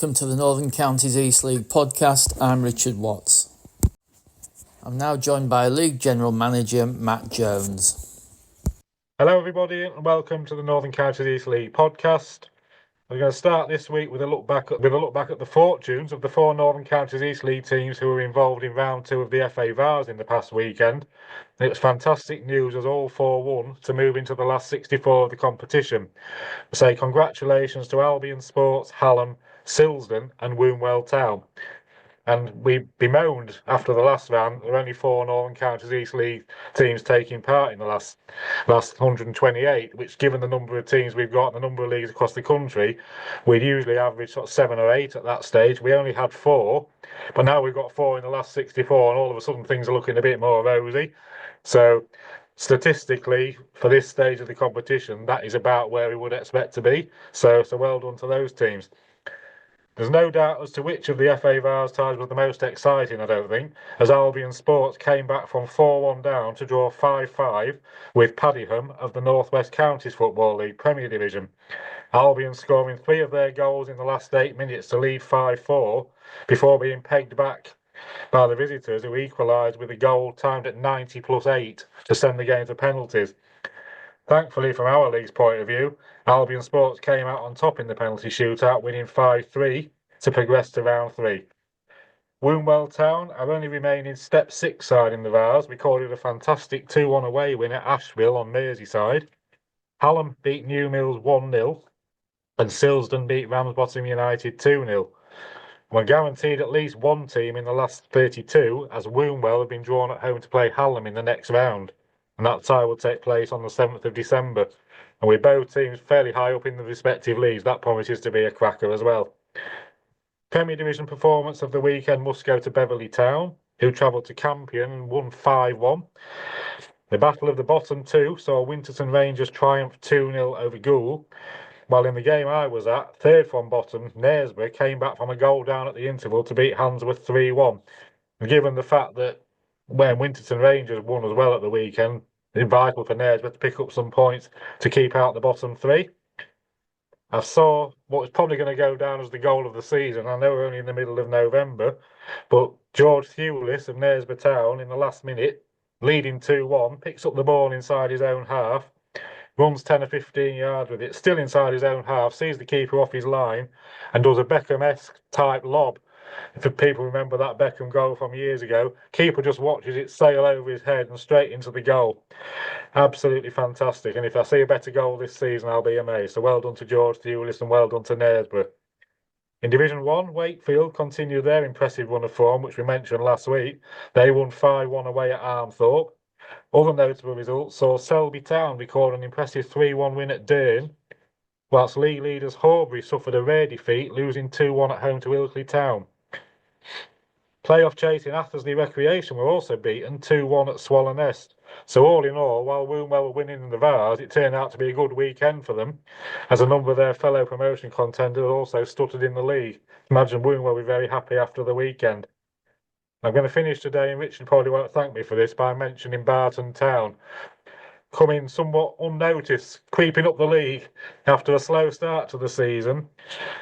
welcome to the Northern Counties East League podcast. I'm Richard Watts. I'm now joined by League General Manager Matt Jones. Hello everybody and welcome to the Northern Counties East League podcast. We're going to start this week with a look back at the fortunes of the four Northern Counties East League teams who were involved in round 2 of the FA Vars in the past weekend. And it was fantastic news as all four won to move into the last 64 of the competition. I say congratulations to Albion Sports, Hallam, Silsden and Wombwell Town. And we bemoaned after the last round there were only 4 Northern Counties East League teams taking part in the last 128, which, given the number of teams we've got and the number of leagues across the country, we'd usually average sort of 7 or 8 at that stage. We only had 4, but now we've got 4 in the last 64, and all of a sudden things are looking a bit more rosy. So statistically, for this stage of the competition, that is about where we would expect to be. So well done to those teams. There's no doubt as to which of the FA Vars ties was the most exciting, I don't think, as Albion Sports came back from 4-1 down to draw 5-5 with Padiham of the North West Counties Football League Premier Division. Albion scoring 3 of their goals in the last 8 minutes to lead 5-4 before being pegged back by the visitors, who equalised with a goal timed at 90+8 to send the game to penalties. Thankfully, from our league's point of view, Albion Sports came out on top in the penalty shootout, winning 5-3 to progress to round 3. Wombwell Town, our only remaining Step 6 side in the Vars, recorded a fantastic 2-1 away win at Asheville on Merseyside. Hallam beat New Mills 1-0 and Silsden beat Ramsbottom United 2-0. We're guaranteed at least one team in the last 32, as Wombwell have been drawn at home to play Hallam in the next round, and that tie will take place on the 7th of December. And with both teams fairly high up in the respective leagues, that promises to be a cracker as well. Premier Division performance of the weekend must go to Beverley Town, who travelled to Campion and won 5-1. The battle of the bottom 2 saw Winterton Rangers triumph 2-0 over Goole, while in the game I was at, third from bottom, Knaresborough came back from a goal down at the interval to beat Handsworth 3-1. And given the fact that when Winterton Rangers won as well at the weekend, it's vital for Knaresborough to pick up some points to keep out the bottom 3. I saw what is probably going to go down as the goal of the season. I know we're only in the middle of November, but George Thewlis of Knaresborough Town in the last minute, leading 2-1, picks up the ball inside his own half, runs 10 or 15 yards with it, still inside his own half, sees the keeper off his line, and does a Beckham-esque type lob. If people remember that Beckham goal from years ago, keeper just watches it sail over his head and straight into the goal. Absolutely fantastic. And if I see a better goal this season, I'll be amazed. So well done to George Thewlis and well done to Knaresborough. In Division 1, Wakefield continued their impressive run of form, which we mentioned last week. They won 5-1 away at Armthorpe. Other notable results saw Selby Town record an impressive 3-1 win at Dearn, whilst league leaders Horbury suffered a rare defeat, losing 2-1 at home to Ilkley Town. Playoff chase in Athersley Recreation were also beaten 2-1 at Swallow-Nest. So all in all, while Wombwell were winning in the Vars, it turned out to be a good weekend for them, as a number of their fellow promotion contenders also stuttered in the league. Imagine Wombwell will be very happy after the weekend. I'm going to finish today, and Richard probably won't thank me for this, by mentioning Barton Town, coming somewhat unnoticed, creeping up the league after a slow start to the season.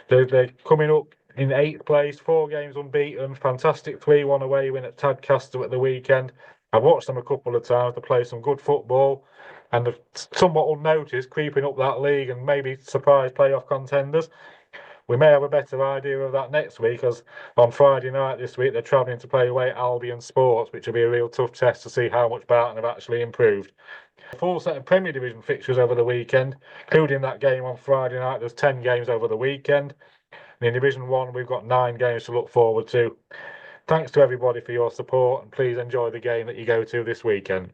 They're coming up in 8th place, 4 games unbeaten, fantastic 3-1 away win at Tadcaster at the weekend. I've watched them a couple of times to play some good football, and they're somewhat unnoticed, creeping up that league and maybe surprise playoff contenders. We may have a better idea of that next week, as on Friday night this week they're travelling to play away at Albion Sports, which will be a real tough test to see how much Barton have actually improved. A full set of Premier Division fixtures over the weekend, including that game on Friday night. There's 10 games over the weekend. And in Division 1 we've got 9 games to look forward to. Thanks to everybody for your support, and please enjoy the game that you go to this weekend.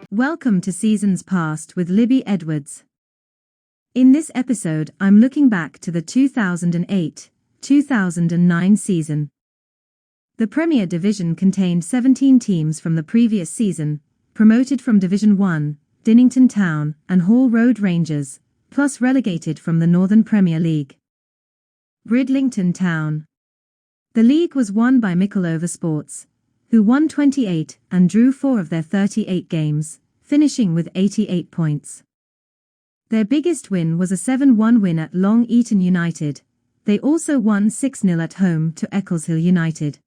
Welcome to Seasons Past with Libby Edwards. In this episode, I'm looking back to the 2008-2009 season. The Premier Division contained 17 teams from the previous season, promoted from Division 1, Dinnington Town and Hall Road Rangers, plus relegated from the Northern Premier League. Bridlington Town. The league was won by Mickleover Sports, who won 28 and drew 4 of their 38 games, finishing with 88 points. Their biggest win was a 7-1 win at Long Eaton United. They also won 6-0 at home to Eccleshill United.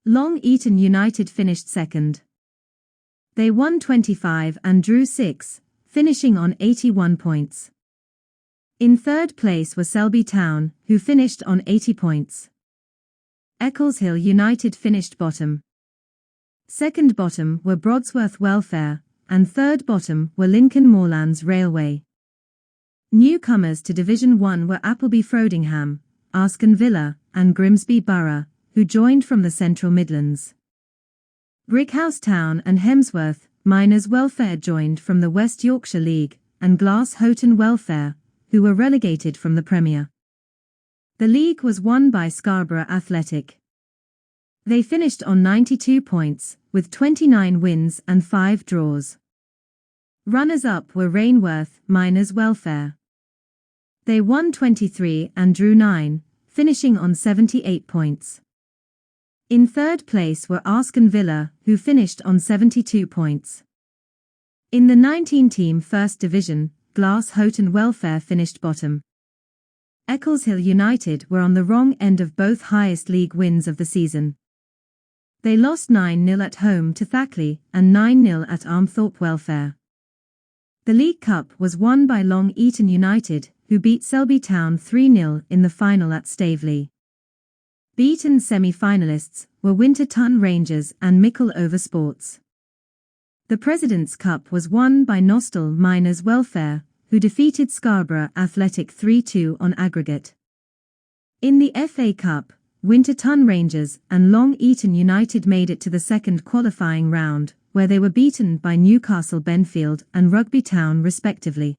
Long Eaton United finished second. They won 25 and drew 6, finishing on 81 points. In third place was Selby Town, who finished on 80 points. Eccleshill United finished bottom. Second bottom were Brodsworth Welfare, and third bottom were Lincoln Moorlands Railway. Newcomers to Division 1 were Appleby Frodingham, Arscombe Villa, and Grimsby Borough, who joined from the Central Midlands. Brickhouse Town and Hemsworth Miners Welfare joined from the West Yorkshire League, and Glass Houghton Welfare, who were relegated from the Premier. The league was won by Scarborough Athletic. They finished on 92 points, with 29 wins and 5 draws. Runners-up were Rainworth Miners Welfare. They won 23 and drew 9, finishing on 78 points. In third place were Arscombe Villa, who finished on 72 points. In the 19-team First Division, Glass Houghton Welfare finished bottom. Eccleshill United were on the wrong end of both highest league wins of the season. They lost 9-0 at home to Thackley and 9-0 at Armthorpe Welfare. The League Cup was won by Long Eaton United, who beat Selby Town 3-0 in the final at Staveley. Beaten semi-finalists were Winterton Rangers and Mickle Over Sports. The President's Cup was won by Nostell Miners Welfare, who defeated Scarborough Athletic 3-2 on aggregate. In the FA Cup, Winterton Rangers and Long Eaton United made it to the second qualifying round, where they were beaten by Newcastle Benfield and Rugby Town respectively.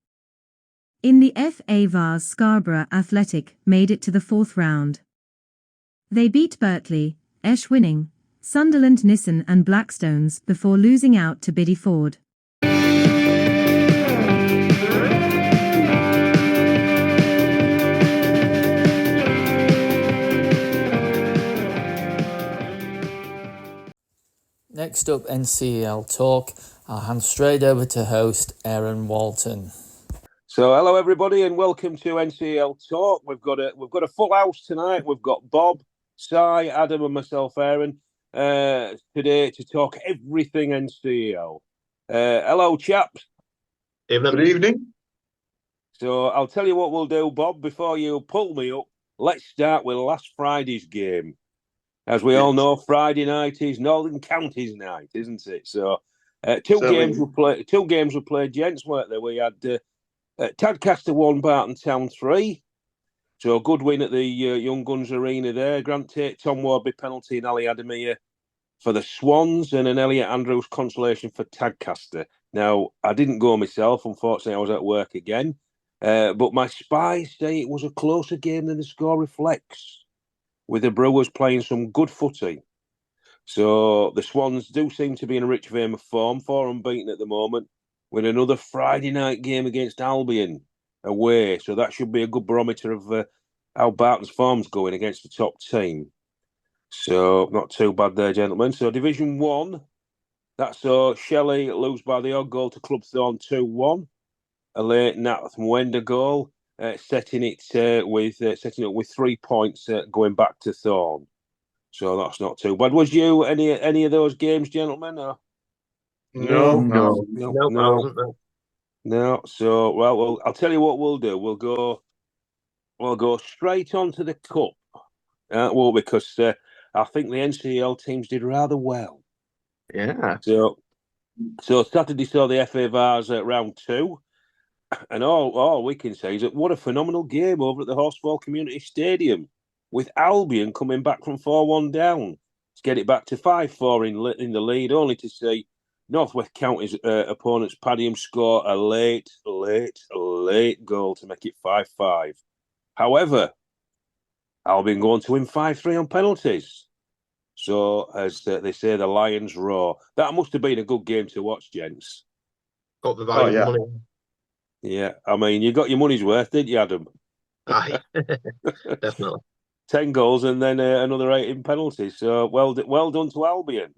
In the FA Vase, Scarborough Athletic made it to the fourth round. They beat Berkeley, Eschwinning, Sunderland Nissen and Blackstones before losing out to Bideford. Next up, NCEL Talk. I'll hand straight over to host Aaron Walton. So hello everybody and welcome to NCEL Talk. We've got a full house tonight. We've got Bob, Si, Adam and myself, Aaron, today to talk everything NCEL. Hello chaps. Good evening. So I'll tell you what we'll do, Bob, before you pull me up. Let's start with last Friday's game. As we all know, Friday night is Northern Counties night, isn't it? So two games were played, gents, weren't there? We had Tadcaster 1, Barton Town 3. So a good win at the Young Guns Arena there. Grant Tate, Tom Warby penalty and Ali Adamir for the Swans, and an Elliot Andrews consolation for Tadcaster. Now, I didn't go myself. Unfortunately, I was at work again. But my spies say it was a closer game than the score reflects, with the Brewers playing some good footy. So the Swans do seem to be in a rich vein of form, 4 unbeaten at the moment, with another Friday night game against Albion away. So that should be a good barometer of how Barton's form's going against the top team. So not too bad there, gentlemen. So Division 1, that saw Shelley lose by the odd goal to Club Thorn 2-1. A late Nath Mwenda goal, setting up with 3 points going back to Thorn. So that's not too bad. Was you any of those games, gentlemen? Or? No. No. So well, I'll tell you what we'll do. We'll go straight on to the cup. Because I think the NCEL teams did rather well. Yeah. So Saturday saw the FA Vars at round 2. And all we can say is that what a phenomenal game over at the Horsefall Community Stadium, with Albion coming back from 4-1 down to get it back to 5-4 in the lead, only to see North West County's opponents Padiham score a late goal to make it 5-5. However, Albion going to win 5-3 on penalties. So, as they say, the Lions roar. That must have been a good game to watch, gents. Got the value of money. Yeah, I mean, you got your money's worth, didn't you, Adam? Aye, definitely. 10 goals and then another 8 in penalties. So well done to Albion.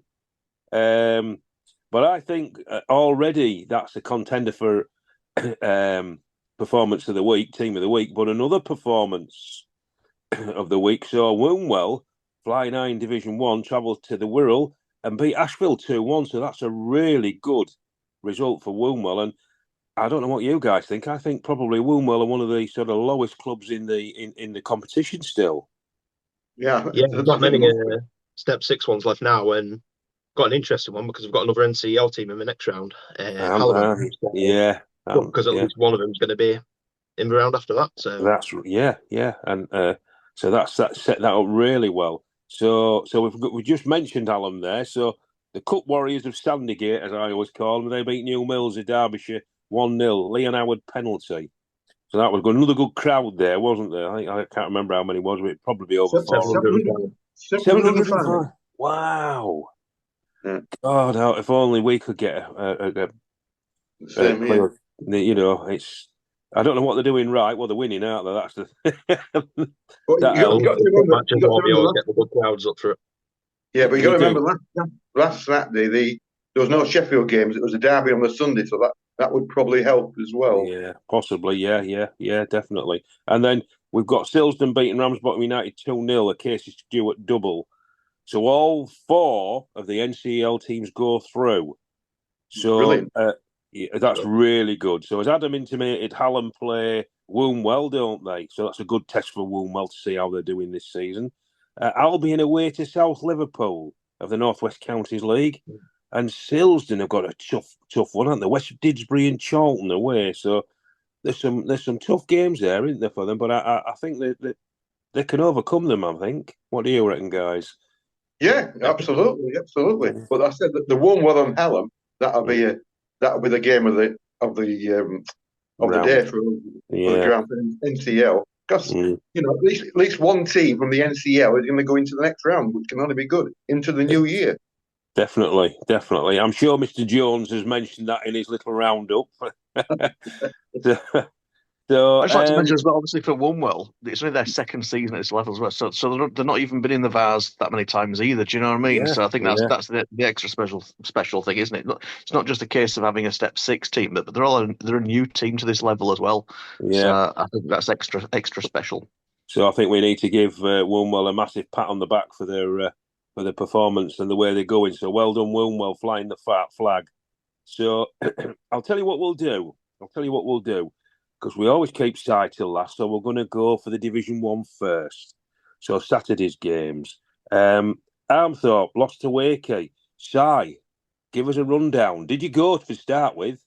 But I think already that's a contender for performance of the week, team of the week. But another performance of the week saw Wombwell flying high in Division 1, travelled to the Wirral and beat Ashfield 2-1. So that's a really good result for Wombwell. And I don't know what you guys think. I think probably Wombwell are one of the sort of lowest clubs in the competition still. Yeah, there's not many Step 6 ones left now, and got an interesting one because we've got another NCEL team in the next round. Hallam, because at least one of them is going to be in the round after that. So that's and so that set that up really well. So we just mentioned Hallam there. So the Cup Warriors of Sandygate, as I always call them, they beat New Mills of Derbyshire 1-0. Leon Howard penalty. So that was good. Another good crowd there, wasn't there? I can't remember how many it was, but it'd probably be over 400. 705. Wow. Yeah. God, if only we could get a clear. You know, it's. I don't know what they're doing right. Well, they're winning, aren't they? That's the. You got to remember get the good crowds up for it. Yeah, but you got to remember last Saturday there was no Sheffield games. It was a derby on the Sunday, so that would probably help as well. Yeah, possibly. Yeah, definitely. And then we've got Silsden beating Ramsbottom United 2-0, a Casey Stewart double. So all 4 of the NCEL teams go through. So that's really good. So as Adam intimated, Hallam play Wombwell, don't they? So that's a good test for Wombwell to see how they're doing this season. Albion away to South Liverpool of the North West Counties League. And Silsden have got a tough one, haven't they? West Didsbury and Charlton away. So there's some tough games there, isn't there, for them? But I think they can overcome them, I think. What do you reckon, guys? Yeah, absolutely. But I said that the Wombwell and Hallam, that'll be the game of the day for the ground for NCL. Because at least one team from the NCL is going to go into the next round, which can only be good into the new year. Definitely. I'm sure Mr. Jones has mentioned that in his little roundup. So I'd just like to mention as well, obviously for Wombwell, it's only their second season at this level as well. So they're not even been in the Vars that many times either. Do you know what I mean? So I think that's the extra special thing, isn't it? It's not just a case of having a Step 6 team, but they're a new team to this level as well. Yeah. So I think that's extra special. So I think we need to give Wombwell a massive pat on the back for their performance and the way they're going. So well done, Wombwell, flying the flag. So I'll tell you what we'll do. Because we always keep side till last, so we're going to go for the Division 1 first. So Saturday's games. Armthorpe lost to Wakey. Si, give us a rundown. Did you go to start with?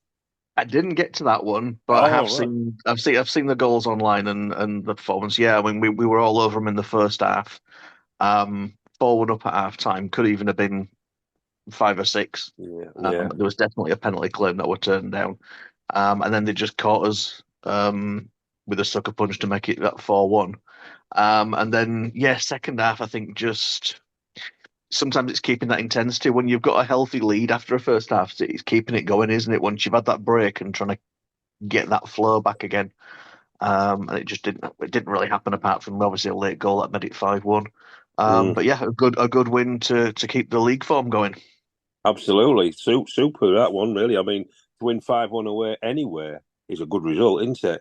I didn't get to that one, but I've seen the goals online and the performance. Yeah, I mean we were all over them in the first half. 4-1 up at half time, could even have been 5 or 6. Yeah. There was definitely a penalty claim that were turned down, and then they just caught us with a sucker punch to make it that 4-1. And then second half, I think just sometimes it's keeping that intensity when you've got a healthy lead after a first half. It's keeping it going, isn't it? Once you've had that break and trying to get that flow back again, and it just didn't really happen apart from obviously a late goal that made it 5-1. But yeah, a good win to keep the league form going. Absolutely, super that one really. I mean, to win 5-1 away anywhere is a good result, isn't it?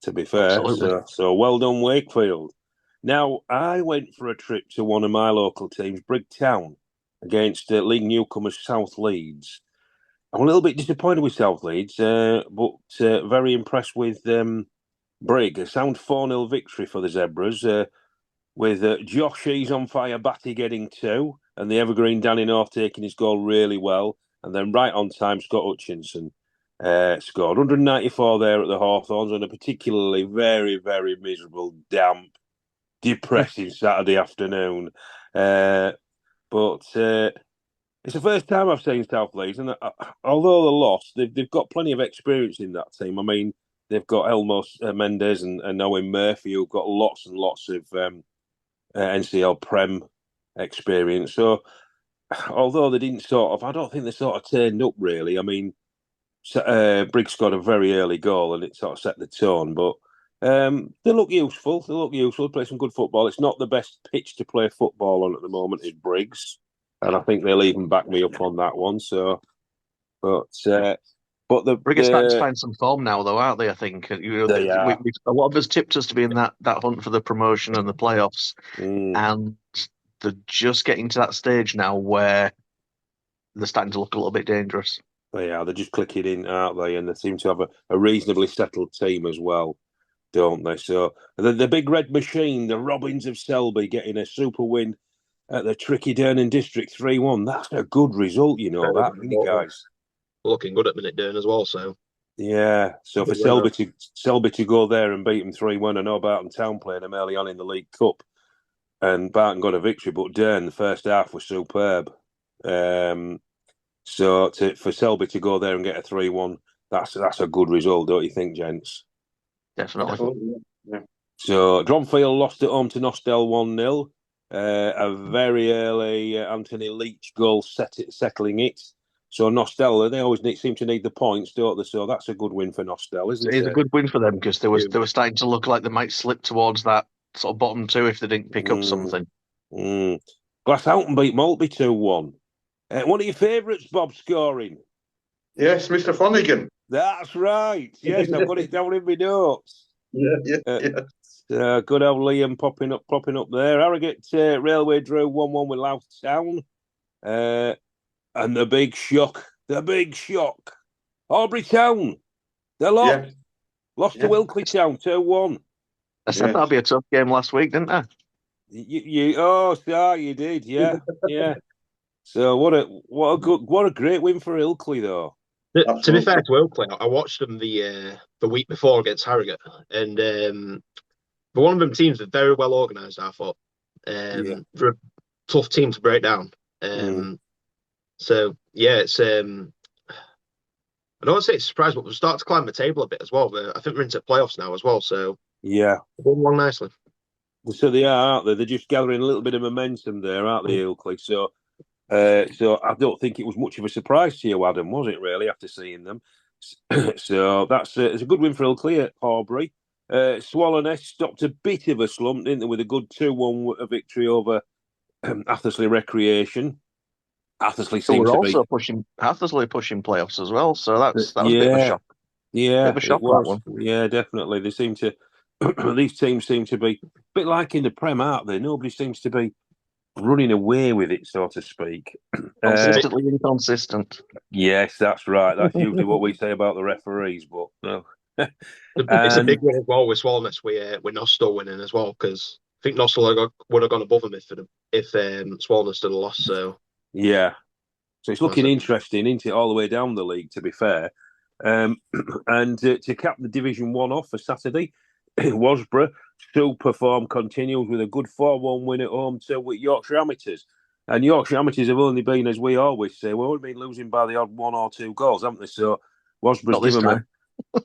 To be fair, so well done, Wakefield. Now, I went for a trip to one of my local teams, Brigtown, against league newcomers South Leeds. I'm a little bit disappointed with South Leeds, but very impressed with Brig. A sound 4-0 victory for the Zebras, with Josh, he's on fire, Batty getting 2, and the evergreen Danny North taking his goal really well. And then right on time, Scott Hutchinson scored 194 there at the Hawthorns on a particularly very, very miserable, damp, depressing Saturday afternoon. But it's the first time I've seen South Leeds, and although they lost, they've got plenty of experience in that team. I mean, they've got Elmo Mendes and Owen Murphy, who've got lots and lots of NCL Prem experience. So, although they didn't I don't think they sort of turned up really. I mean, Briggs got a very early goal and it sort of set the tone, but They look useful. Play some good football. It's not the best pitch to play football on at the moment, is Briggs, and I think they'll even back me up on that one. So, but the Briggs are starting to find some form now, though, aren't they? I think a lot of us tipped us to be in that hunt for the promotion and the playoffs, and they're just getting to that stage now where they're starting to look a little bit dangerous. They're just clicking in, aren't they? And they seem to have a reasonably settled team as well, don't they? So the big red machine, the Robins of Selby, getting a super win at the Tricky Durnan District 3-1. That's a good result, isn't it, guys? Looking good at minute Durn as well, so. Yeah, so for Selby to go there and beat them 3-1, I know Barton Town played them early on in the League Cup, and Barton got a victory, but Durn, the first half was superb. So for Selby to go there and get a 3-1, that's a good result, don't you think, gents? Definitely. Yeah. So Dronfield lost at home to Nostell 1-0. A very early Anthony Leach goal settling it. So Nostell, they always seem to need the points, don't they? So that's a good win for Nostell, isn't it? It's a good win for them because they were starting to look like they might slip towards that sort of bottom two if they didn't pick up something. Glasshoughton beat Maltby 2-1. One of your favourites, Bob, scoring? Yes, Mr. Flanagan. That's right. Yes, I've got it down in my notes. Yeah. Good old Liam popping up there. Harrogate Railway drew 1-1 with Louth Town. And the big shock. Aubrey Town. They lost. Lost to Wilkley Town 2-1. I said that'd be a tough game last week, didn't I? You did, yeah. So what a great win for Ilkley, though. To be fair to Ilkley, I watched them the week before against Harrogate, and but one of them teams are very well organised. I thought for a tough team to break down. So yeah, it's I don't want to say it's a surprise, but we'll start to climb the table a bit as well. I think we're into playoffs now as well, so yeah, going along nicely. So they are, aren't they? They're just gathering a little bit of momentum there, aren't they, Ilkley? So I don't think it was much of a surprise to you, Adam, was it, really, after seeing them? So it's a good win for Ilkley at Horbury. Swallowness stopped a bit of a slump, didn't they, with a good 2-1 victory over Athersley Recreation. Athersley seems to be pushing playoffs as well, so that was a bit of a shock. Yeah, bit of a shock, that one. Yeah, definitely. They seem to these teams seem to be a bit like in the Prem, aren't they? Nobody seems to be running away with it, so to speak. Consistently inconsistent. Yes, that's right. That's usually what we say about the referees, but no. It's a big win as well with Swallowness with Nostell winning as well, because I think Nostell would have gone above them if Swallowness had lost. So yeah, so it's looking interesting, isn't it, all the way down the league, to be fair. And to cap the Division 1 off for Saturday, Wasborough super form continues with a good 4-1 win at home to Yorkshire Amateurs. And Yorkshire Amateurs have only been, as we always say, we've only been losing by the odd 1 or 2 goals, haven't they? So Wasborough's given them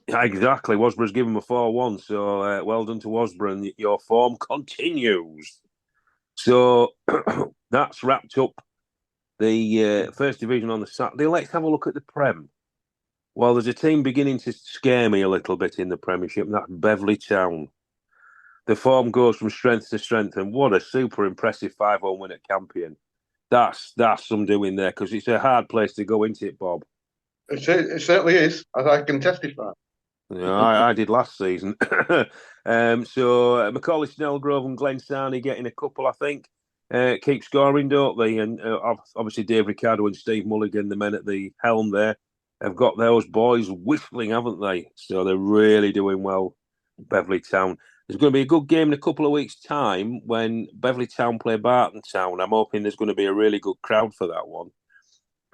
exactly. Wasborough's given them a 4-1. So well done to Wasborough, and your form continues. So that's wrapped up the First Division on the Saturday. Let's have a look at the Prem. Well, there's a team beginning to scare me a little bit in the Premiership, and that's Beverley Town. The form goes from strength to strength, and what a super impressive 5-0 win at Campion. That's some doing there, because it's a hard place to go into it, Bob. It certainly is, as I can testify. Yeah, I did last season. So Macaulay Snellgrove and Glen Sarney getting a couple, I think. Keep scoring, don't they? And obviously Dave Ricardo and Steve Mulligan, the men at the helm there, have got those boys whistling, haven't they? So they're really doing well, Beverley Town. There's going to be a good game in a couple of weeks' time when Beverley Town play Barton Town. I'm hoping there's going to be a really good crowd for that one.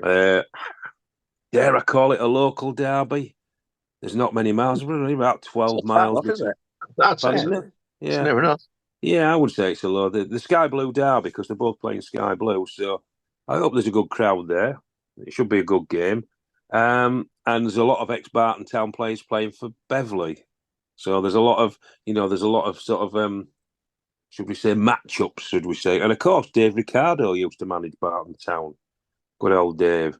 Dare I call it a local derby? There's not many miles, really, about 12 miles. Is it? That's It's near enough. Yeah, I would say it's a low. The Sky Blue derby, because they're both playing Sky Blue. So I hope there's a good crowd there. It should be a good game. And there's a lot of ex-Barton Town players playing for Beverley. So there's a lot of sort of, should we say, matchups, should we say. And of course, Dave Ricardo used to manage Barton Town. Good old Dave.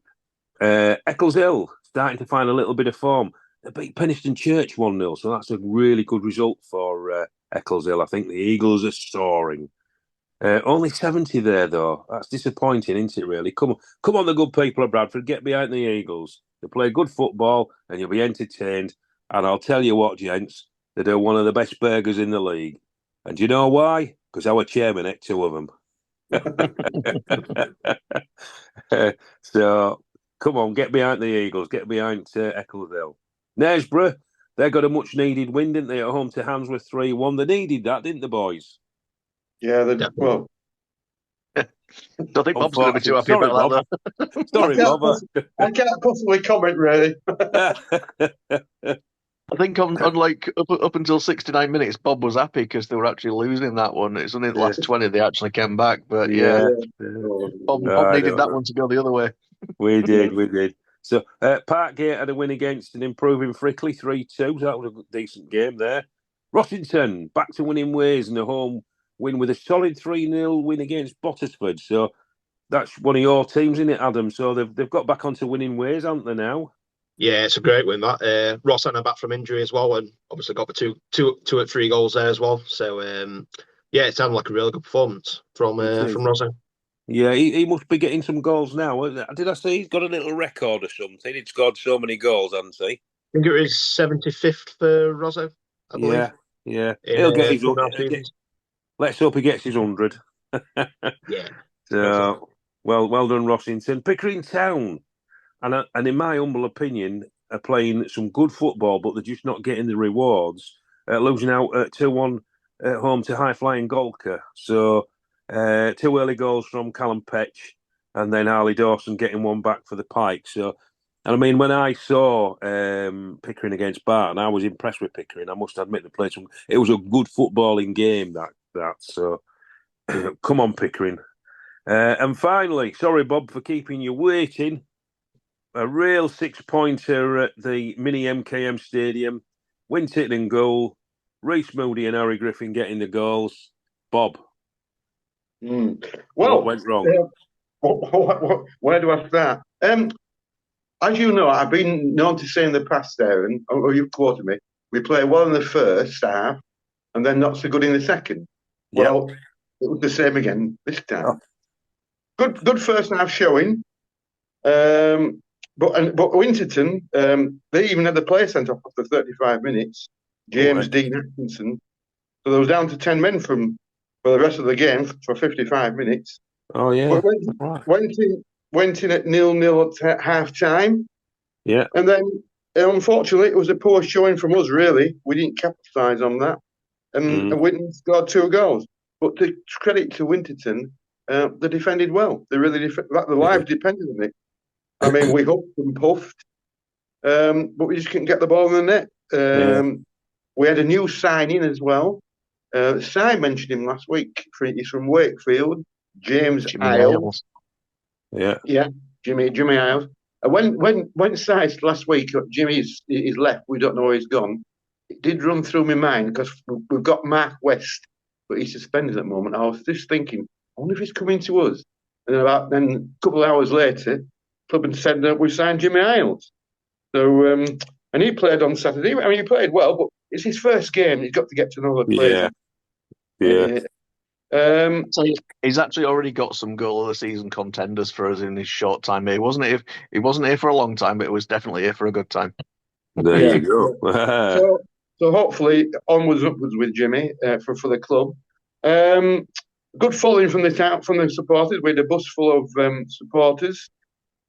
Eccles Hill starting to find a little bit of form. they beat Penistone Church 1-0, so that's a really good result for Eccleshill. I think the Eagles are soaring. Only 70 there, though. That's disappointing, isn't it, really? Come on, the good people of Bradford, get behind the Eagles. They play good football and you'll be entertained. And I'll tell you what, gents, they do one of the best burgers in the league. And do you know why? Because our chairman ate 2 of them. So, come on, get behind the Eagles, get behind Eccleshill. Knaresborough, they got a much-needed win, didn't they, at home to Handsworth 3-1. They needed that, didn't the boys? Yeah, well... Don't think Bob's going to be too happy about that, though. Sorry, Bob. I can't possibly comment, really. I think on like up until 69 minutes, Bob was happy because they were actually losing that one. It's only the last 20 they actually came back. But Bob needed that one to go the other way. We did. So Parkgate had a win against an improving Frickley 3-2. That was a decent game there. Rossington back to winning ways in a home win with a solid 3-0 win against Bottisford. So that's one of your teams, isn't it, Adam? So they've got back onto winning ways, haven't they now? Yeah, it's a great win, that. Ross are back from injury as well, and obviously got the two at 3 goals there as well. So, it sounded like a really good performance from Ross. Yeah, he must be getting some goals now. Did I say he's got a little record or something? He'd scored so many goals, hasn't he? I think it was 75th for Rosso, I believe. Yeah. He'll get his 100. Let's hope he gets his 100. Yeah. So, well done, Rossington. Pickering Town. And in my humble opinion, are playing some good football, but they're just not getting the rewards. Losing out 2-1 at home to High Flying Golka. So 2 early goals from Callum Petch, and then Harley Dawson getting one back for the Pike. So, and I mean, when I saw Pickering against Barton, I was impressed with Pickering. I must admit, it was a good footballing game. That. So, come on, Pickering. And finally, sorry, Bob, for keeping you waiting. A real 6-pointer at the mini MKM Stadium. Winton in goal. Reece Moody and Harry Griffin getting the goals. Bob. Well, what went wrong? Where do I start? As you know, I've been known to say in the past, Aaron, or you've quoted me, we play well in the first half and then not so good in the second. Yep. Well, it was the same again this time. Oh. Good first half showing. But Winterton, they even had the player sent off after 35 minutes. James Dean Atkinson. So they was down to 10 men for the rest of the game for 55 minutes. Oh, yeah. But went in at 0-0 at half time. Yeah. And then, unfortunately, it was a poor showing from us, really. We didn't capitalise on that. And Winton scored 2 goals. But to credit to Winterton, they defended well. They really the lives depended on it. I mean, we huffed and puffed, but we just couldn't get the ball in the net. We had a new signing as well. Si mentioned him last week. He's from Wakefield, Jimmy Isles. Yeah, Jimmy Isles. When Si last week, Jimmy's left. We don't know where he's gone. It did run through my mind because we've got Mark West, but he's suspended at the moment. I was just thinking, I wonder if he's coming to us. And then a couple of hours later, club said that we signed Jimmy Isles. So, and he played on Saturday. I mean, he played well, but it's his first game. He's got to get to know the players. Yeah. So he's actually already got some goal of the season contenders for us in his short time here. He wasn't here for a long time, but he was definitely here for a good time. There you go. So hopefully onwards upwards with Jimmy for the club. Good following from the supporters. We had a bus full of supporters.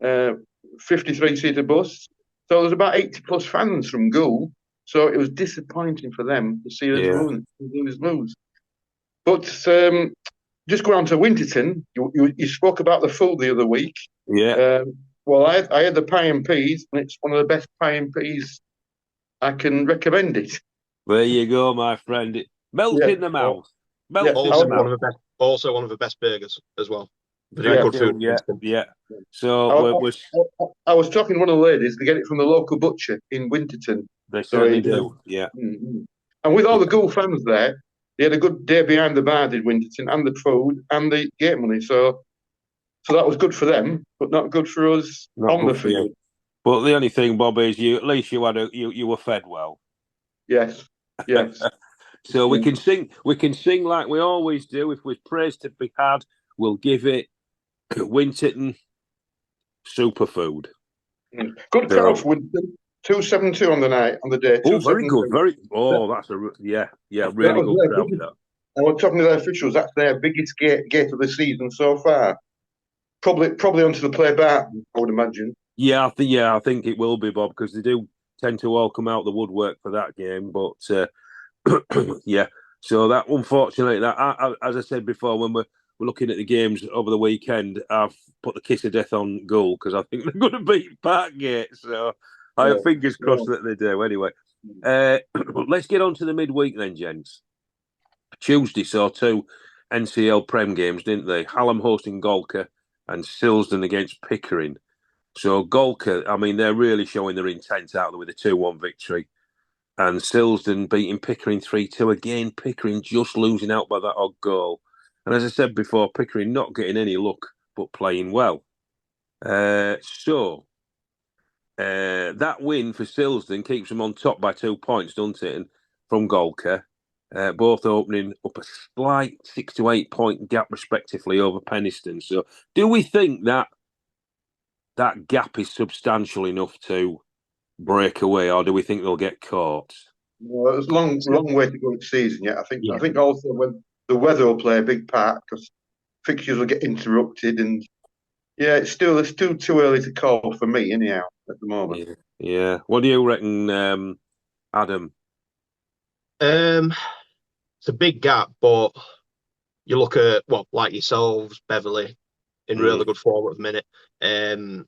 53-seater bus. So there's about 80 plus fans from Goole. So it was disappointing for them to see us lose. But just going on to Winterton, you spoke about the food the other week. Yeah. Well, I had the pie and peas, and it's one of the best pie and peas. I can recommend it. There you go, my friend. It melts in the mouth. Also one of the best burgers as well. Good food. Yeah. So I was talking to one of the ladies. They get it from the local butcher in Winterton. They certainly do. Yeah. Mm-hmm. And with all the Goole fans there, they had a good day behind the bar, did Winterton, and the food and the gate money. So that was good for them, but not good for us on the field. But the only thing, Bob, is at least you were fed well. Yes. So we can sing like we always do. If there's praise to be had, we'll give it Winterton superfood. Good cut off with 272 on the night on the day. Oh, very good. That's really good crowd. That. And we're talking to the officials. That's their biggest gate of the season so far. Probably onto the play back, I would imagine. Yeah, I think it will be, Bob, because they do tend to all come out the woodwork for that game. But yeah, so that unfortunately, as I said before, when we're looking at the games over the weekend, I've put the kiss of death on goal because I think they're going to beat Parkgate. So I have fingers crossed that they do. Anyway, let's get on to the midweek then, gents. Tuesday saw 2 NCEL Prem games, didn't they? Hallam hosting Golka and Silsden against Pickering. So Golka, I mean, they're really showing their intent out there with a 2-1 victory. And Silsden beating Pickering 3-2 again. Pickering just losing out by that odd goal. And as I said before, Pickering not getting any luck, but playing well. So that win for Silsden keeps them on top by 2 points, doesn't it? And from Golka, both opening up a slight 6 to 8 point gap respectively over Penistone. So do we think that gap is substantial enough to break away, or do we think they'll get caught? Well, there's a long way to go this season yet. I think also when the weather will play a big part because fixtures will get interrupted, and it's still too early to call for me anyhow at the moment. Yeah. What do you reckon, Adam? It's a big gap, but you look at like yourselves, Beverley, in really good form at the minute. It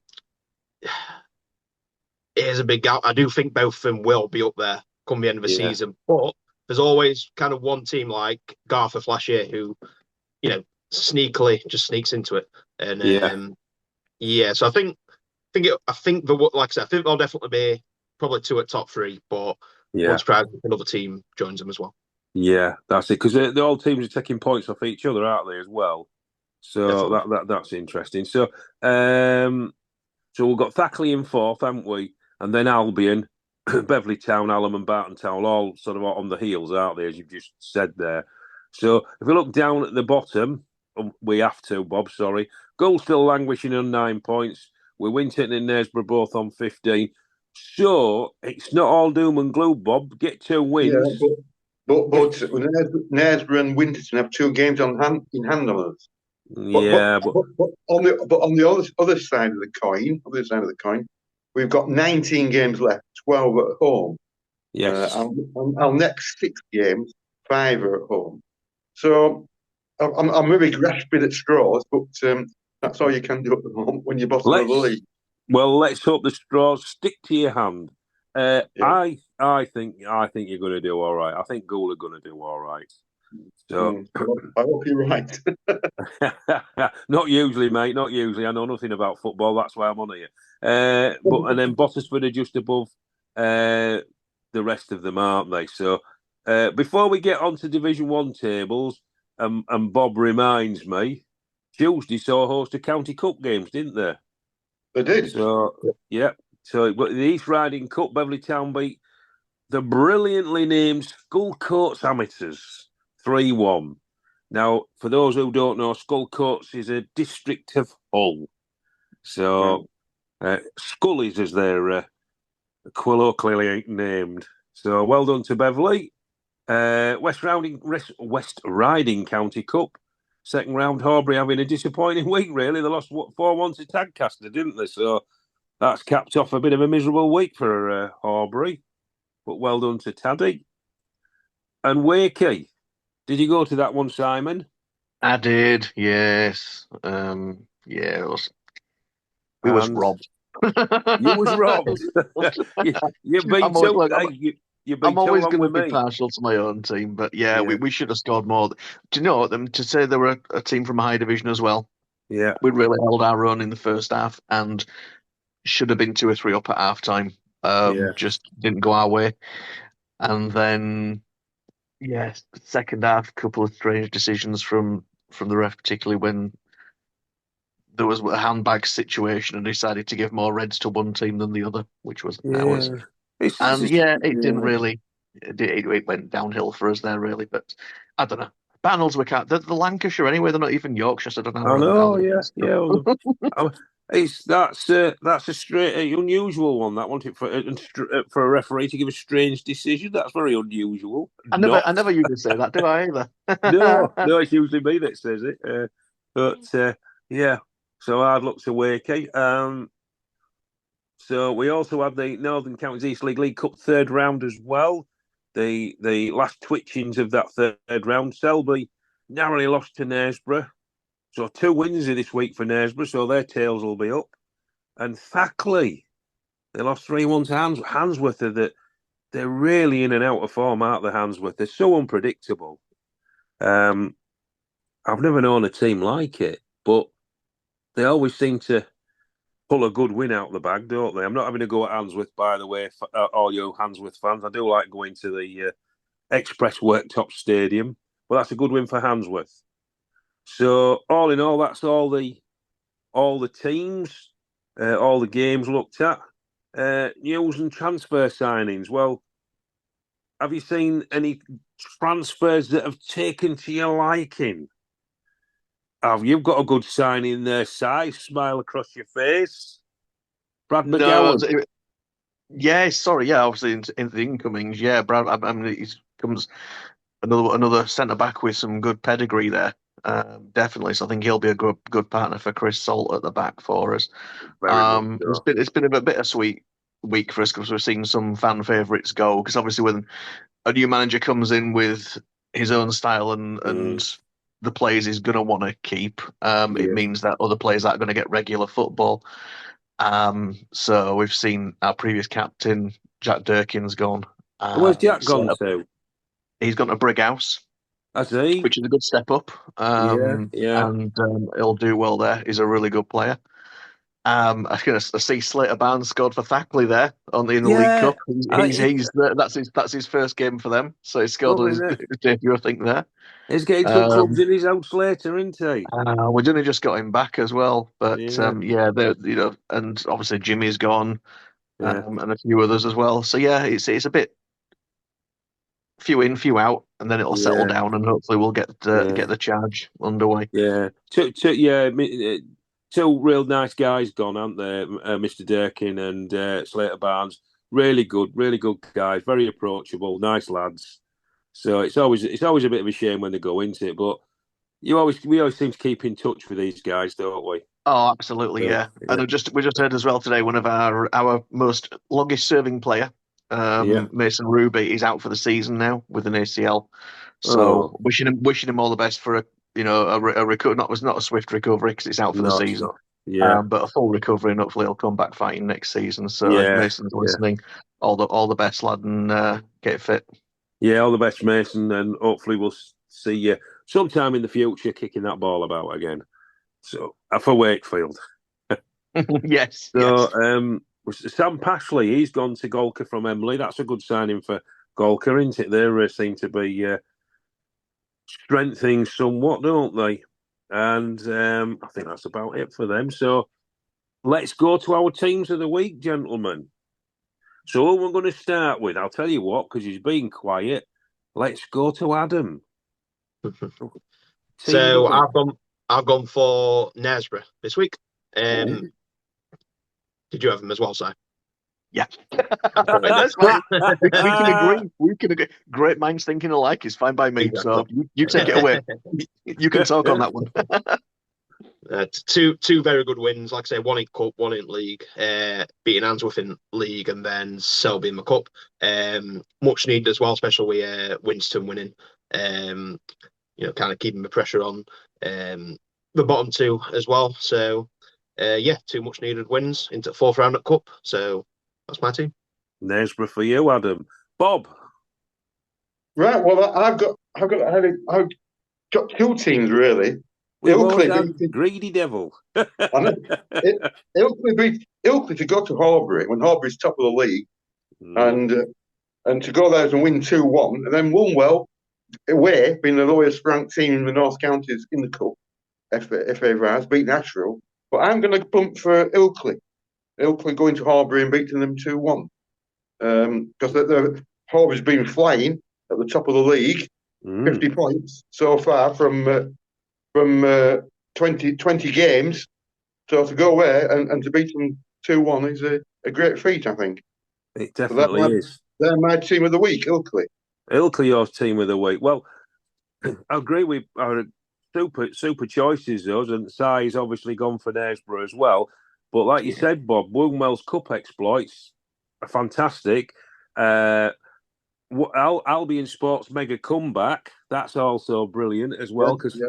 is a big gap. I do think both of them will be up there come the end of the season, but there's always kind of one team like Garforth last year who, sneakily just sneaks into it. And so I think like I said, I think there'll definitely be probably 2 at top 3, but wouldn't surprise if another team joins them as well. Yeah, that's it. Because the all teams are taking points off each other, aren't they, as well? So that's interesting. So we've got Thackley in 4th, haven't we? And then Albion, Beverley Town, Hallam and Barton Town, all sort of on the heels, aren't they, as you've just said there. So if we look down at the bottom, we have to, Bob, sorry. Goal still languishing on 9 points. We're Winterton and Knaresborough both on 15. So it's not all doom and gloom, Bob. Get 2 wins. Yeah, but Knaresborough and Winterton have 2 games in hand on us. But on the other side of the coin, we've got 19 games left, 12 at home. Yes. Our next 6 games, 5 are at home. So I'm really grasping at straws, but that's all you can do at the moment when you're bottom of the league. Well, let's hope the straws stick to your hand. I think you're going to do all right. I think Gould are going to do all right. So I hope you're right. Not usually, mate. Not usually. I know nothing about football. That's why I'm on here. And then Bottisford are just above the rest of them, aren't they? So before we get on to Division 1 tables, and Bob reminds me, Tuesday saw a host of County Cup games, didn't they? They did. So So the East Riding Cup, Beverley Town beat the brilliantly named Skull Coats Amateurs 3-1. Now, for those who don't know, Skull Coats is a district of Hull. So, Scullies, as they're colloquially named. So, well done to Beverley. West Riding County Cup. Second round, Horbury having a disappointing week, really. They lost 4-1 to Tadcaster, didn't they? So, that's capped off a bit of a miserable week for Horbury. But well done to Taddy. And Wakey. Did you go to that one, Simon? I did, yes. It was. We was robbed. You was robbed. you beat two. I'm always going to be partial to my own team, but we should have scored more. Do you know them to say they were a team from a high division as well? Yeah, we really held our own in the first half and should have been 2 or 3 up at half time. Just didn't go our way, and then. Yes, second half, a couple of strange decisions from the ref, particularly when there was a handbag situation and decided to give more reds to one team than the other, which was ours. And it didn't really. It went downhill for us there, really. But I don't know. Barnoldswick, they're the Lancashire anyway. They're not even Yorkshire. So I don't know. I know, that's a straight unusual one. That wanted for a referee to give a strange decision. That's very unusual. I never usually say that, do I? Either. No, it's usually me that says it. But yeah, so hard luck to Wakey. So we also had the Northern Counties East League Cup third round as well. The last twitchings of that third round. Selby narrowly lost to Knaresborough. So 2 wins this week for Knaresborough, so their tails will be up. And Thackley, they lost 3-1 to Handsworth. They're really in and out of form, aren't they, Handsworth? They're so unpredictable. I've never known a team like it, but they always seem to pull a good win out of the bag, don't they? I'm not having a go at Handsworth, by the way, all you Handsworth fans. I do like going to the Express Worktop Stadium, but that's a good win for Handsworth. So all in all, that's all the teams, all the games looked at. News and transfer signings. Well, have you seen any transfers that have taken to your liking? You've got a good signing there, Si. Smile across your face. Brad McGowan. Obviously in the incomings, Brad. I mean, he comes another centre back with some good pedigree there. Definitely, so I think he'll be a good partner for Chris Salt at the back for us. It's been a bittersweet week for us because we've seen some fan favourites go. Because obviously, when a new manager comes in with his own style and the players he's going to want to keep, it means that other players aren't going to get regular football. So we've seen our previous captain Jack Durkin's gone. Where's Jack gone to? He's gone to Brighouse. I see. Which is a good step up. And he'll do well there. He's a really good player. I see Slater Barnes scored for Thackley there in the League Cup. That's his first game for them. So he scored on his debut, I think, there. He's getting some clubs in his own Slater, isn't he? We've only just got him back as well. But and obviously Jimmy's gone, and a few others as well. So it's a bit few in, few out, and then it'll settle down, and hopefully we'll get the charge underway. Yeah, two real nice guys gone, aren't there? Mr. Durkin and Slater Barnes. Really good guys, very approachable, nice lads. So it's always a bit of a shame when they go into it, but we always seem to keep in touch with these guys, don't we? Oh, absolutely, yeah. And we just heard as well today one of our most longest serving player, Mason Ruby, is out for the season now with an ACL. So wishing him all the best for a recovery. Not a swift recovery because it's out for the season. But a full recovery, and hopefully he'll come back fighting next season. So if Mason's listening, all the best, lad, and get fit. Yeah, all the best, Mason, and hopefully we'll see you sometime in the future kicking that ball about again. So for Wakefield. Yes. So Sam Pashley, he's gone to Golka from Emily. That's a good signing for Golka, isn't it? They seem to be strengthening somewhat, don't they? And I think that's about it for them. So let's go to our teams of the week, gentlemen. So who we're going to start with, I'll tell you what, because he's being quiet. Let's go to Adam. So I've gone for Knaresborough this week. Did you have him as well, Si? Yeah. That's fine. We can agree. We can agree. Great minds thinking alike is fine by me. Exactly. So you take it away. You can talk on that one. Two very good wins. Like I say, one in Cup, one in League. Beating Handsworth in League and then Selby in the Cup. Much needed as well, especially with Winston winning. Kind of keeping the pressure on the bottom two as well. So, two much needed wins into the fourth round at Cup. So that's my team. Knaresborough for you, Adam. Bob. Right. Well, I've got two teams really. Greedy devil. Ilkley to go to Horbury when Horbury's top of the league, and to go there and win 2-1, and then Woolwell away, being the lowest ranked team in the North Counties in the Cup, FA Rise, beat Nashville, But I'm going to punt for Ilkley. Ilkley going to Horbury and beating them 2-1. Because Horbury's been flying at the top of the league, 50 points so far from 20 games. So to go away and to beat them 2-1 is a great feat, I think. It definitely is. They're my team of the week, Ilkley. Ilkley, your team of the week. Well, I agree with our super choices, those, and Sai's obviously gone for Knaresborough as well. But like you said, Bob, Woolmel's Cup exploits are fantastic. Albion Sports mega comeback, that's also brilliant as well, because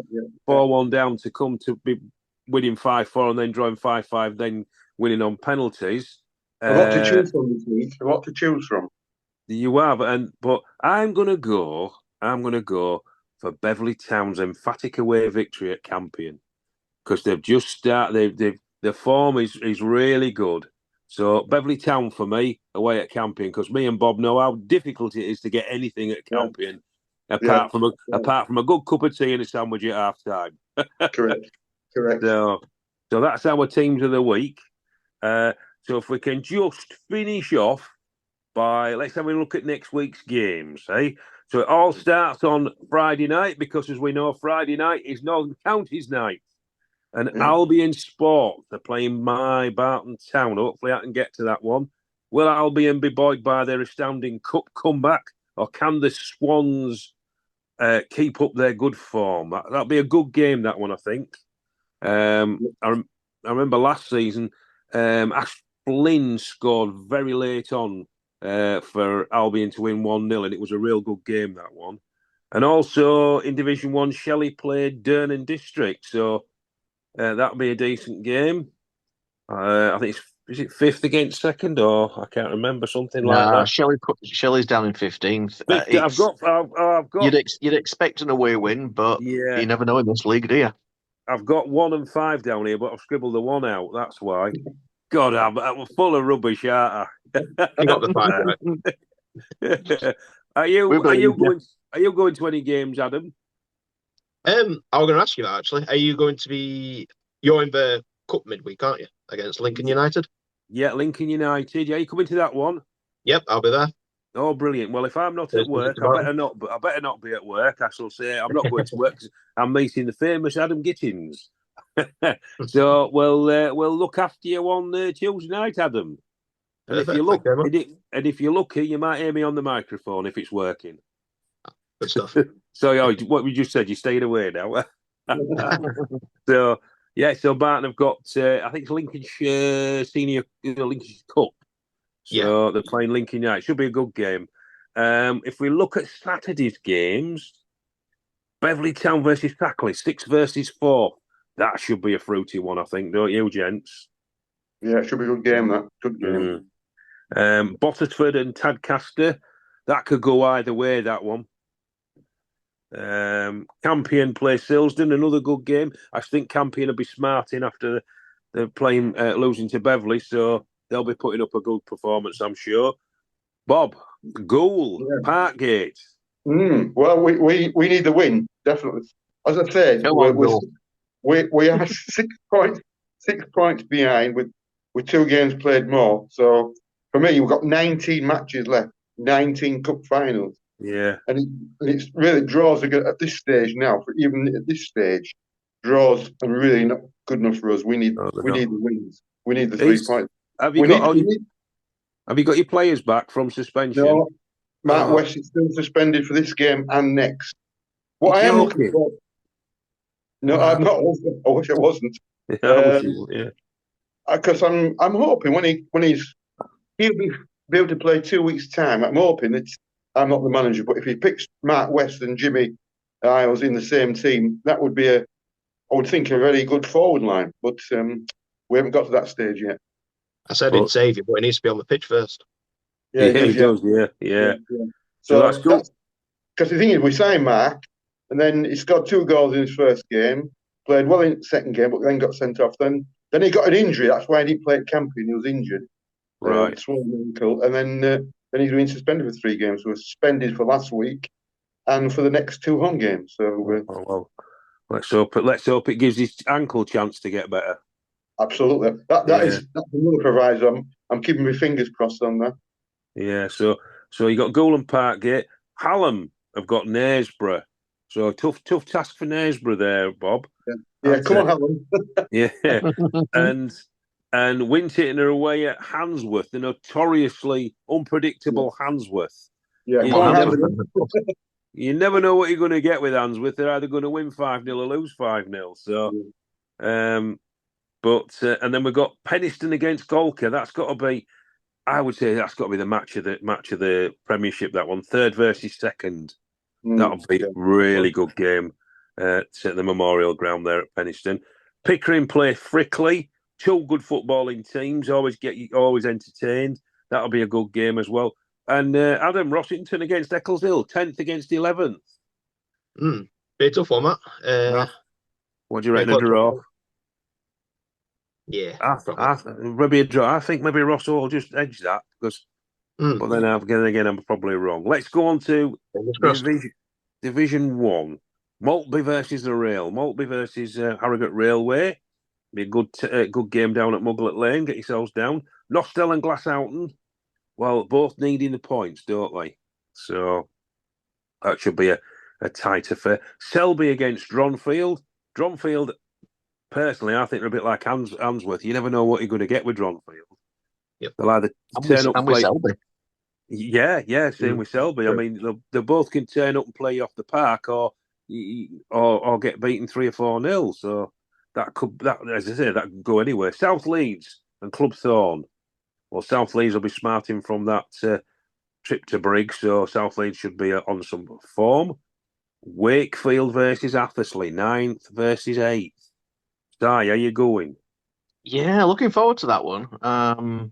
4-1 down to come to be winning 5-4 and then drawing 5-5, then winning on penalties. A lot to choose from this week. A lot to choose from. You have, but I'm gonna go for Beverley Town's emphatic away victory at Campion, because they've just started. The form is really good. So Beverley Town for me away at Campion, because me and Bob know how difficult it is to get anything at Campion, apart from a good cup of tea and a sandwich at half time. Correct. So that's our teams of the week. So if we can just finish off by, let's have a look at next week's games, eh? So it all starts on Friday night, because as we know, Friday night is Northern Counties night. And Albion Sport, they're playing my Barton Town. Hopefully I can get to that one. Will Albion be buoyed by their astounding cup comeback, or can the Swans keep up their good form? That'll be a good game, that one, I think. I remember last season, Ash Flynn scored very late on for Albion to win 1-0, and it was a real good game, that one. And also in Division 1, Shelley played Durnan District, so that'll be a decent game. I think is it 5th against 2nd, or I can't remember, something like that. Shelley's down in 15th. I've got. You'd expect an away win, but you never know in this league, do you? I've got 1 and 5 down here, but I've scribbled the 1 out. That's why. God, I'm full of rubbish, aren't I? You got the 5 right. Are you going to any games, Adam? I was going to ask you that, actually. Are you going to be? You're in the cup midweek, aren't you, against Lincoln United? Yeah, Lincoln United. Yeah, you coming to that one? Yep, I'll be there. Oh, brilliant! Well, if I'm not at work, I better not be at work. I shall say I'm not going to work because I'm meeting the famous Adam Gittings. So we'll look after you on Tuesday night, Adam. And if you're lucky, you might hear me on the microphone if it's working. Good stuff. So what we just said, you're staying away now. So Barton have got I think it's Lincolnshire Senior Lincolnshire Cup. So they're playing Lincoln United. Should be a good game. If we look at Saturday's games, Beverley Town versus Tackley, 6 versus 4. That should be a fruity one, I think, don't you, gents? Yeah, it should be a good game, that. Good game. Botterford and Tadcaster, that could go either way, that one. Campion play Silsden, another good game. I think Campion will be smarting after they're playing losing to Beverley, so they'll be putting up a good performance, I'm sure. Bob, Gould, Parkgate. Well, we need the win, definitely. As I said, we are 6 points behind with 2 games played more. So for me, we've got 19 matches left, 19 cup finals. Yeah, and it's really draws at this stage now. For even at this stage, draws are really not good enough for us. We need the wins. We need the 3 points. Have you got your players back from suspension? No, Mark West is still suspended for this game and next. What I am looking for? No, I'm not. I wish I wasn't. Because I'm hoping when he'll be able to play 2 weeks' time. I'm hoping that. I'm not the manager, but if he picks Mark West and Jimmy Isles in the same team, that would be I would think, a very good forward line. But we haven't got to that stage yet. I said he'd save you, but he needs to be on the pitch first. Yeah, he does. Yeah. So that's good. Because the thing is, we signed Mark, and then he scored 2 goals in his first game, played well in the second game, but then got sent off. Then he got an injury. That's why he didn't play at Campion. He was injured. Right. Swollen ankle, and then he's been suspended for 3 games. So we're suspended for last week and for the next 2 home games. So let's hope it gives his ankle a chance to get better. Absolutely. That's another proviso. I'm keeping my fingers crossed on that. Yeah, so you got Goulden Parkgate. Hallam have got Knaresborough. So tough task for Knaresborough there, Bob. Yeah, come on, Hallam. Yeah. and Winton are away at Handsworth, the notoriously unpredictable Handsworth. Yeah, you, come on, Handsworth. You never know what you're going to get with Handsworth. They're either going to win 5-0 or lose 5-0. So, and then we've got Penistone against Golka. That's got to be, I would say, that's got to be the match of the Premiership. That one, third versus second. That'll be a really good game at the Memorial Ground there at Penistone. Pickering play Frickley. 2 good footballing teams. Always entertained. That'll be a good game as well. And Adam, Rossington against Eccleshill, 10th against 11th. Be a tough one, Matt. What do you reckon, a draw? Yeah, maybe a draw. I think maybe Ross will just edge that because. But then again, I'm probably wrong. Let's go on to Division 1. Maltby versus the Rail. Maltby versus Harrogate Railway. Be a good game down at Muglet Lane. Get yourselves down. Nostell and Glasshoughton. Well, both needing the points, don't they? So that should be a tight affair. Selby against Dronfield. Dronfield, personally, I think they're a bit like Handsworth. You never know what you're going to get with Dronfield. Yep. They'll either turn up and play. Selby. Yeah, same with Selby. I mean, they both can turn up and play you off the park, or get beaten 3 or 4-0. So that as I say, that could go anywhere. South Leeds and Club Thorn. Well, South Leeds will be smarting from that trip to Briggs, so South Leeds should be on some form. Wakefield versus Athersley, 9th versus 8th. Si, how you going? Yeah, looking forward to that one.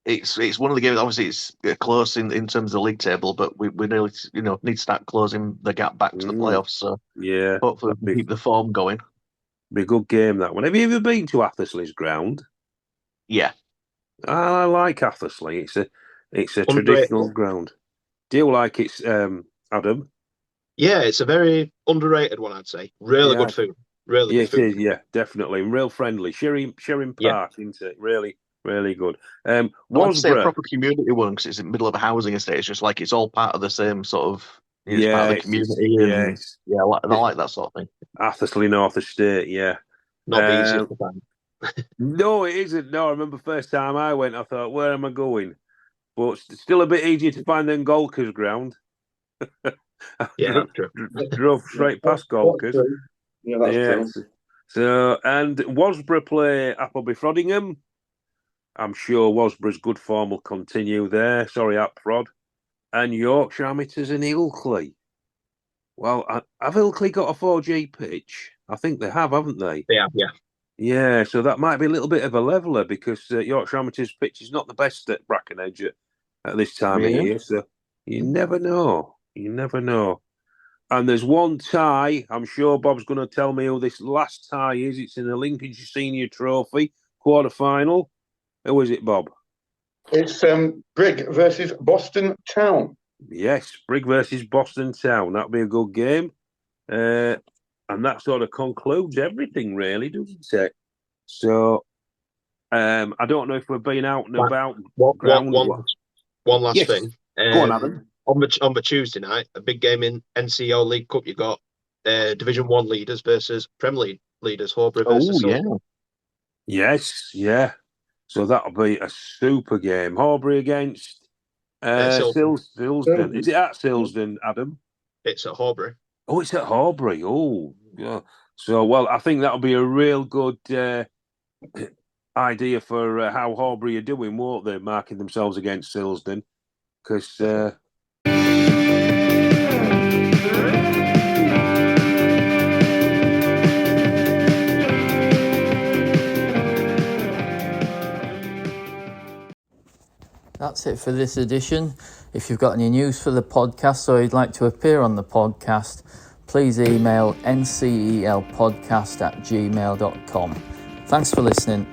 It's one of the games. Obviously, it's close in terms of the league table, but we nearly need to start closing the gap back to the playoffs. So yeah, hopefully we keep the form going. Be a good game, that one. Have you ever been to Athersley's ground? Yeah, I like Athersley. It's a traditional ground. Do you like it, Adam? Yeah, it's a very underrated one, I'd say. Really good food. Really good food. It is, yeah, definitely. Real friendly. Sharing Park, isn't it? Really, really good. I'd say a proper community one because it's in the middle of a housing estate. It's just like it's all part of the same sort of. It's part of the community. I like that sort of thing. Athersley North Estate, yeah. Not the easiest to find. No, it isn't. No, I remember first time I went, I thought, where am I going? But still a bit easier to find than Golka's ground. Yeah, true. Drove straight past Golka's. Yeah, that's true. So, and Wasborough play Appleby Frodingham. I'm sure Wasborough's good form will continue there. Sorry, Aprod. And Yorkshire Amateurs and Ilkley. Well, have Ilkley got a 4G pitch? I think they have, haven't they? They have, yeah. Yeah, so that might be a little bit of a leveller because Yorkshire Amateurs pitch is not the best at Brackenedge at this time of year. So you never know. And there's one tie. I'm sure Bob's going to tell me who this last tie is. It's in the Lincolnshire Senior Trophy quarter-final. Who is it, Bob? It's Brigg versus Boston Town. Yes, Brigg versus Boston Town. That'll be a good game. And that sort of concludes everything, really, doesn't it? So, I don't know if we're being out and about. One last thing. Go on, Adam. On the Tuesday night, a big game in NCEL League Cup. You got Division 1 leaders versus Premier League leaders, Horbury versus Silsden. Yes, yeah. So that'll be a super game. Horbury against Silsden. Is it at Silsden, Adam? It's at Horbury. Oh, it's at Horbury. Oh, yeah. So, well, I think that'll be a real good idea for how Horbury are doing, won't they? Marking themselves against Silsden. Because... That's it for this edition. If you've got any news for the podcast or you'd like to appear on the podcast, please email ncelpodcast@gmail.com. Thanks for listening.